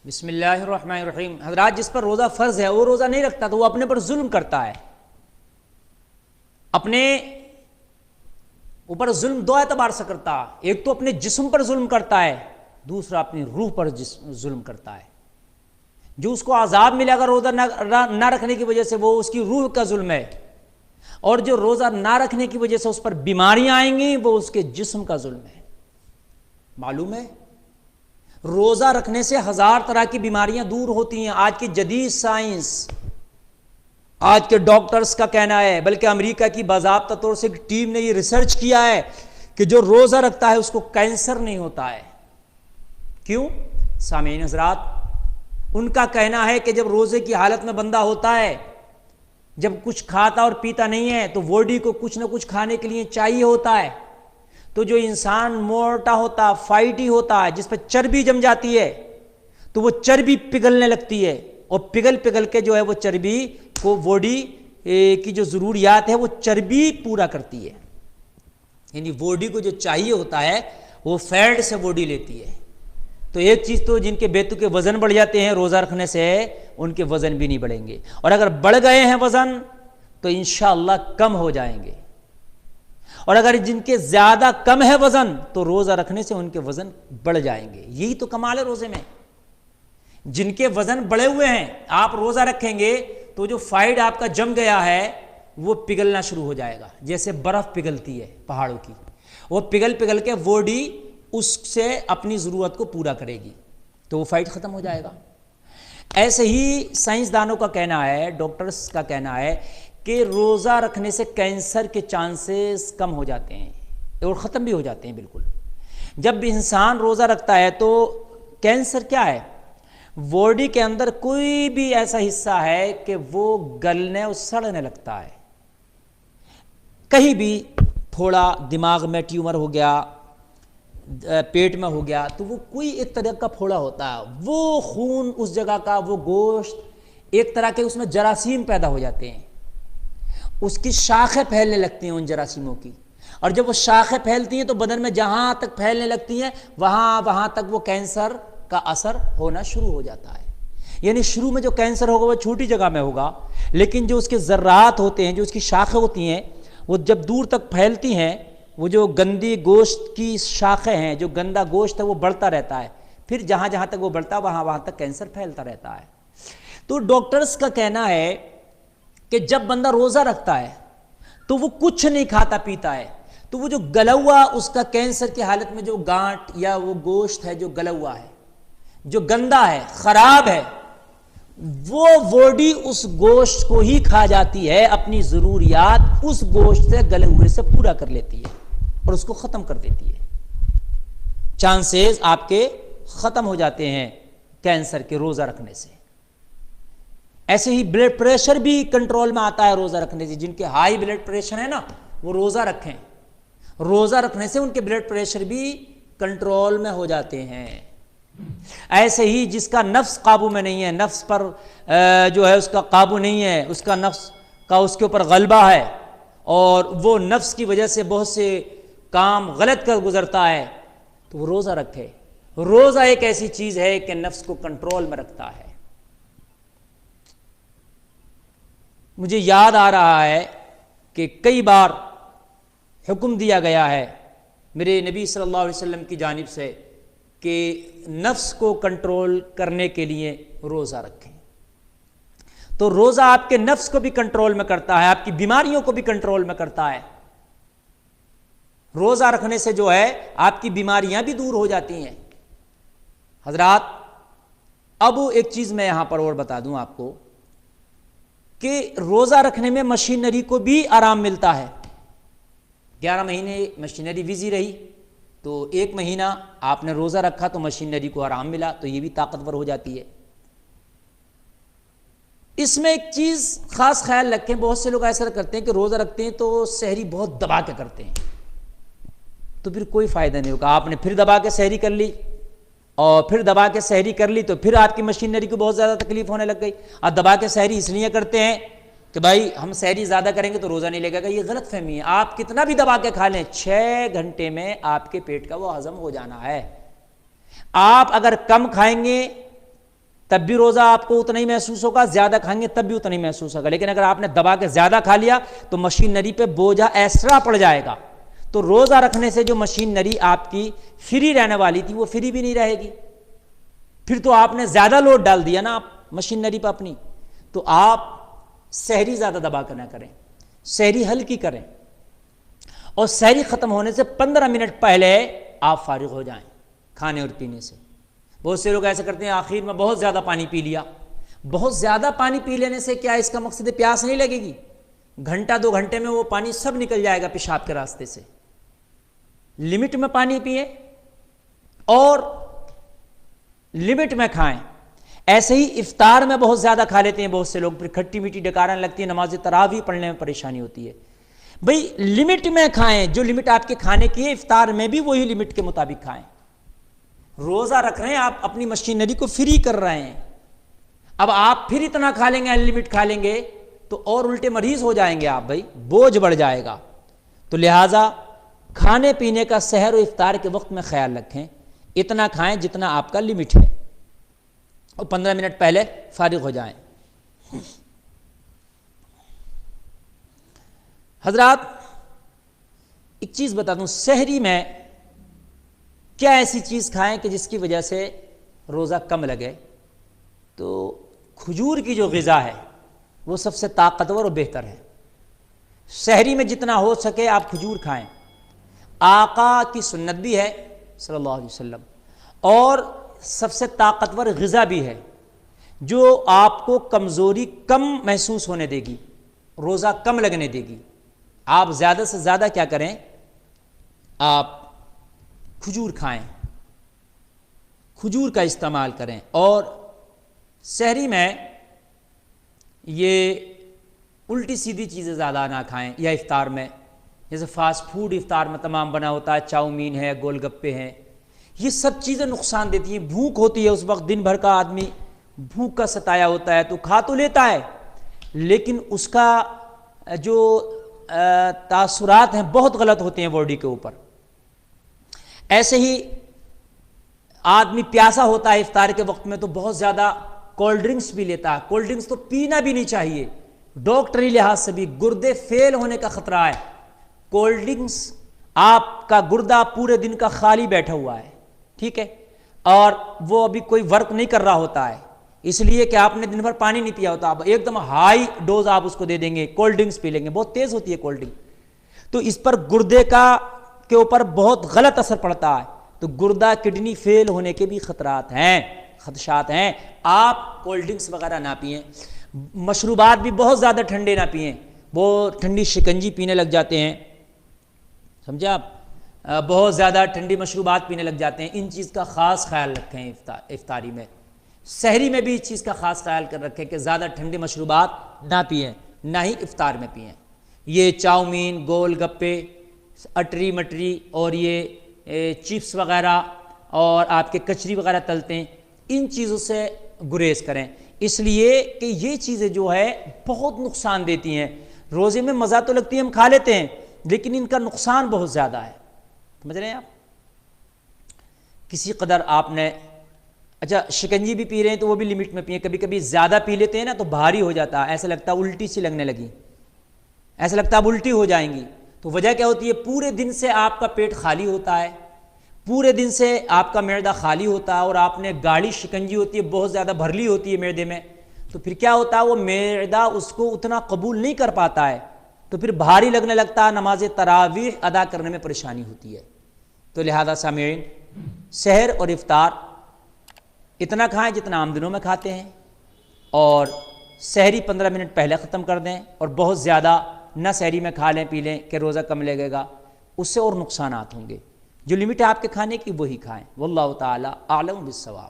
بسم اللہ الرحمن الرحیم۔ حضرات، جس پر روزہ فرض ہے وہ روزہ نہیں رکھتا تو وہ اپنے پر ظلم کرتا ہے۔ اپنے اوپر ظلم دو اعتبار سے کرتا ہے، ایک تو اپنے جسم پر ظلم کرتا ہے، دوسرا اپنی روح پر ظلم کرتا ہے۔ جو اس کو عذاب ملے اگر روزہ نہ رکھنے کی وجہ سے وہ اس کی روح کا ظلم ہے، اور جو روزہ نہ رکھنے کی وجہ سے اس پر بیماریاں آئیں گی وہ اس کے جسم کا ظلم ہے۔ معلوم ہے روزہ رکھنے سے 1000 طرح کی بیماریاں دور ہوتی ہیں۔ آج کی جدید سائنس، آج کے ڈاکٹرز کا کہنا ہے، بلکہ امریکہ کی باضابطہ طور سے ایک ٹیم نے یہ ریسرچ کیا ہے کہ جو روزہ رکھتا ہے اس کو کینسر نہیں ہوتا ہے۔ کیوں؟ سامعین حضرات، ان کا کہنا ہے کہ جب روزے کی حالت میں بندہ ہوتا ہے، جب کچھ کھاتا اور پیتا نہیں ہے تو باڈی کو کچھ نہ کچھ کھانے کے لیے چاہیے ہوتا ہے۔ تو جو انسان موٹا ہوتا، فائٹی ہوتا ہے، جس پہ چربی جم جاتی ہے تو وہ چربی پگھلنے لگتی ہے، اور پگھل کے جو ہے وہ چربی کو باڈی کی جو ضروریات ہے وہ چربی پورا کرتی ہے۔ یعنی باڈی کو جو چاہیے ہوتا ہے وہ فیٹ سے باڈی لیتی ہے۔ تو ایک چیز تو جن کے بیتو کے وزن بڑھ جاتے ہیں روزہ رکھنے سے، ان کے وزن بھی نہیں بڑھیں گے، اور اگر بڑھ گئے ہیں وزن تو انشاءاللہ کم ہو جائیں گے، اور اگر جن کے زیادہ کم ہے وزن تو روزہ رکھنے سے ان کے وزن بڑھ جائیں گے۔ یہی تو کمال ہے روزے میں۔ جن کے وزن بڑھے ہوئے ہیں، آپ روزہ رکھیں گے تو جو فائٹ آپ کا جم گیا ہے وہ پگھلنا شروع ہو جائے گا، جیسے برف پگھلتی ہے پہاڑوں کی، وہ پگھل کے باڈی اس سے اپنی ضرورت کو پورا کرے گی تو وہ فائٹ ختم ہو جائے گا۔ ایسے ہی سائنسدانوں کا کہنا ہے، ڈاکٹرز کا کہنا ہے کہ روزہ رکھنے سے کینسر کے چانسز کم ہو جاتے ہیں اور ختم بھی ہو جاتے ہیں بالکل۔ جب بھی انسان روزہ رکھتا ہے تو کینسر کیا ہے؟ باڈی کے اندر کوئی بھی ایسا حصہ ہے کہ وہ گلنے اور سڑنے لگتا ہے۔ کہیں بھی پھوڑا، دماغ میں ٹیومر ہو گیا، پیٹ میں ہو گیا، تو وہ کوئی ایک طرح کا پھوڑا ہوتا ہے، وہ خون اس جگہ کا، وہ گوشت، ایک طرح کے اس میں جراثیم پیدا ہو جاتے ہیں، اس کی شاخیں پھیلنے لگتی ہیں ان جراثیموں کی، اور جب وہ شاخیں پھیلتی ہیں تو بدن میں جہاں تک پھیلنے لگتی ہیں وہاں تک وہ کینسر کا اثر ہونا شروع ہو جاتا ہے۔ یعنی شروع میں جو کینسر ہوگا وہ چھوٹی جگہ میں ہوگا، لیکن جو اس کے ذرات ہوتے ہیں، جو اس کی شاخیں ہوتی ہیں، وہ جب دور تک پھیلتی ہیں، وہ جو گندی گوشت کی شاخیں ہیں، جو گندا گوشت ہے وہ بڑھتا رہتا ہے، پھر جہاں تک وہ بڑھتا ہے وہاں تک کینسر پھیلتا رہتا ہے۔ تو ڈاکٹرز کا کہنا ہے کہ جب بندہ روزہ رکھتا ہے تو وہ کچھ نہیں کھاتا پیتا ہے، تو وہ جو گلا ہوا اس کا کینسر کی حالت میں جو گانٹ یا وہ گوشت ہے جو گلا ہوا ہے، جو گندا ہے، خراب ہے، وہ باڈی اس گوشت کو ہی کھا جاتی ہے، اپنی ضروریات اس گوشت سے گلے ہوئے سے پورا کر لیتی ہے اور اس کو ختم کر دیتی ہے۔ چانسز آپ کے ختم ہو جاتے ہیں کینسر کے روزہ رکھنے سے۔ ایسے ہی بلڈ پریشر بھی کنٹرول میں آتا ہے روزہ رکھنے سے۔ جن کے ہائی بلڈ پریشر ہے نا، وہ روزہ رکھیں، روزہ رکھنے سے ان کے بلڈ پریشر بھی کنٹرول میں ہو جاتے ہیں۔ ایسے ہی جس کا نفس قابو میں نہیں ہے، نفس پر جو ہے اس کا قابو نہیں ہے، اس کا نفس کا اس کے اوپر غلبہ ہے، اور وہ نفس کی وجہ سے بہت سے کام غلط کر گزرتا ہے، تو وہ روزہ رکھے۔ روزہ ایک ایسی چیز ہے کہ نفس کو کنٹرول میں رکھتا ہے۔ مجھے یاد آ رہا ہے کہ کئی بار حکم دیا گیا ہے میرے نبی صلی اللہ علیہ وسلم کی جانب سے کہ نفس کو کنٹرول کرنے کے لیے روزہ رکھیں۔ تو روزہ آپ کے نفس کو بھی کنٹرول میں کرتا ہے، آپ کی بیماریوں کو بھی کنٹرول میں کرتا ہے۔ روزہ رکھنے سے جو ہے آپ کی بیماریاں بھی دور ہو جاتی ہیں۔ حضرات، اب ایک چیز میں یہاں پر اور بتا دوں آپ کو کہ روزہ رکھنے میں مشینری کو بھی آرام ملتا ہے۔ 11 مہینے مشینری بزی رہی، تو 1 مہینہ آپ نے روزہ رکھا تو مشینری کو آرام ملا، تو یہ بھی طاقتور ہو جاتی ہے۔ اس میں ایک چیز خاص خیال رکھیں، بہت سے لوگ ایسا کرتے ہیں کہ روزہ رکھتے ہیں تو سحری بہت دبا کے کرتے ہیں، تو پھر کوئی فائدہ نہیں ہوگا۔ آپ نے پھر دبا کے سحری کر لی، اور پھر دبا کے سحری کر لی تو پھر آپ کی مشینری کو بہت زیادہ تکلیف ہونے لگ گئی۔ آپ دبا کے سحری اس لیے کرتے ہیں کہ بھائی ہم سحری زیادہ کریں گے تو روزہ نہیں لگے گا، یہ غلط فہمی ہے۔ آپ کتنا بھی دبا کے کھا لیں، 6 گھنٹے میں آپ کے پیٹ کا وہ ہضم ہو جانا ہے۔ آپ اگر کم کھائیں گے تب بھی روزہ آپ کو اتنا ہی محسوس ہوگا، زیادہ کھائیں گے تب بھی اتنا ہی محسوس ہوگا، لیکن اگر آپ نے دبا کے زیادہ کھا لیا تو مشینری پہ بوجھا ایکسٹرا پڑ جائے گا، تو روزہ رکھنے سے جو مشینری آپ کی فری رہنے والی تھی وہ فری بھی نہیں رہے گی، پھر تو آپ نے زیادہ لوڈ ڈال دیا نا آپ مشینری پہ اپنی۔ تو آپ سحری زیادہ دبا کر نہ کریں، سحری ہلکی کریں، اور سحری ختم ہونے سے 15 منٹ پہلے آپ فارغ ہو جائیں کھانے اور پینے سے۔ بہت سے لوگ ایسا کرتے ہیں آخر میں بہت زیادہ پانی پی لیا۔ بہت زیادہ پانی پی لینے سے کیا اس کا مقصد ہے پیاس نہیں لگے گی؟ گھنٹہ 2 گھنٹے میں وہ پانی سب نکل جائے گا پیشاب کے راستے سے۔ لمٹ میں پانی پیئے اور لمٹ میں کھائیں۔ ایسے ہی افطار میں بہت زیادہ کھا لیتے ہیں بہت سے لوگ، پھر کھٹی میٹھی ڈکاریں لگتی ہے، نماز تراویح پڑھنے میں پریشانی ہوتی ہے۔ بھئی لمٹ میں کھائیں، جو لمٹ آپ کے کھانے کی ہے افطار میں بھی وہی لمٹ کے مطابق کھائیں۔ روزہ رکھ رہے ہیں آپ، اپنی مشینری کو فری کر رہے ہیں، اب آپ پھر اتنا کھا لیں گے، ان لمٹ کھا لیں گے تو اور الٹے مریض ہو جائیں گے آپ، بھائی بوجھ بڑھ جائے گا۔ تو لہٰذا کھانے پینے کا سحر و افطار کے وقت میں خیال رکھیں، اتنا کھائیں جتنا آپ کا لمٹ ہے، اور 15 منٹ پہلے فارغ ہو جائیں۔ حضرات ایک چیز بتا دوں، سحری میں کیا ایسی چیز کھائیں کہ جس کی وجہ سے روزہ کم لگے؟ تو کھجور کی جو غذا ہے وہ سب سے طاقتور اور بہتر ہے۔ سحری میں جتنا ہو سکے آپ کھجور کھائیں، آقا کی سنت بھی ہے صلی اللہ علیہ وسلم، اور سب سے طاقتور غذا بھی ہے جو آپ کو کمزوری کم محسوس ہونے دے گی، روزہ کم لگنے دے گی۔ آپ زیادہ سے زیادہ کیا کریں، آپ کھجور کھائیں، کھجور کا استعمال کریں، اور سحری میں یہ الٹی سیدھی چیزیں زیادہ نہ کھائیں، یا افطار میں جیسے فاسٹ فوڈ افطار میں تمام بنا ہوتا ہے، چاؤمین ہے، گول گپے ہیں، یہ سب چیزیں نقصان دیتی ہیں۔ بھوک ہوتی ہے اس وقت، دن بھر کا آدمی بھوک کا ستایا ہوتا ہے تو کھا تو لیتا ہے، لیکن اس کا جو تاثرات ہیں بہت غلط ہوتے ہیں باڈی کے اوپر۔ ایسے ہی آدمی پیاسا ہوتا ہے افطار کے وقت میں تو بہت زیادہ کولڈ ڈرنکس بھی لیتا ہے۔ کولڈ ڈرنکس تو پینا بھی نہیں چاہیے، ڈاکٹری لحاظ سے بھی گردے فیل ہونے کا خطرہ ہے۔ کولڈ ڈرنکس آپ کا گردہ پورے دن کا خالی بیٹھا ہوا ہے، ٹھیک ہے، اور وہ ابھی کوئی ورک نہیں کر رہا ہوتا ہے، اس لیے کہ آپ نے دن بھر پانی نہیں پیا ہوتا، اب ایک دم ہائی ڈوز آپ اس کو دے دیں گے، کولڈ ڈرنکس پی لیں گے، بہت تیز ہوتی ہے کولڈ ڈرنک، تو اس پر گردے کے اوپر بہت غلط اثر پڑتا ہے، تو گردہ کڈنی فیل ہونے کے بھی خطرات ہیں، خدشات ہیں۔ آپ کولڈ ڈرنکس وغیرہ نہ پئیں، مشروبات بھی بہت زیادہ ٹھنڈے نہ پئیں، وہ ٹھنڈی شکنجی پینے لگ جاتے ہیں، سمجھے آپ، بہت زیادہ ٹھنڈی مشروبات پینے لگ جاتے ہیں، ان چیز کا خاص خیال رکھیں افطاری میں۔ سحری میں بھی اس چیز کا خاص خیال کر رکھیں کہ زیادہ ٹھنڈی مشروبات نہ پئیں، نہ ہی افطار میں پئیں۔ یہ چاؤمین، گول گپے، اٹری مٹری اور یہ چپس وغیرہ اور آپ کے کچری وغیرہ تلتے ہیں، ان چیزوں سے گریز کریں، اس لیے کہ یہ چیزیں جو ہے بہت نقصان دیتی ہیں۔ روزے میں مزہ تو لگتی ہے، ہم کھا لیتے ہیں، لیکن ان کا نقصان بہت زیادہ ہے، سمجھ رہے ہیں آپ؟ کسی قدر آپ نے اچھا شکنجی بھی پی رہے ہیں تو وہ بھی لمٹ میں پئیں، کبھی کبھی زیادہ پی لیتے ہیں نا تو بھاری ہو جاتا ہے، ایسا لگتا ہے الٹی سی لگنے لگی، ایسا لگتا ہے اب الٹی ہو جائیں گی، تو وجہ کیا ہوتی ہے؟ پورے دن سے آپ کا پیٹ خالی ہوتا ہے، پورے دن سے آپ کا معدہ خالی ہوتا ہے، اور آپ نے گاڑی شکنجی ہوتی ہے، بہت زیادہ بھرلی ہوتی ہے معدے میں، تو پھر کیا ہوتا ہے وہ معدہ اس کو اتنا قبول نہیں کر پاتا ہے، تو پھر بھاری لگنے لگتا ہے، نماز تراویح ادا کرنے میں پریشانی ہوتی ہے۔ تو لہذا سامعین، سحر اور افطار اتنا کھائیں جتنا عام دنوں میں کھاتے ہیں، اور سحری 15 منٹ پہلے ختم کر دیں، اور بہت زیادہ نہ سحری میں کھا لیں پی لیں کہ روزہ کم لگے گا، اس سے اور نقصانات ہوں گے۔ جو لمٹ ہے آپ کے کھانے کی وہی کھائیں۔ واللہ تعالی اعلم بالصواب۔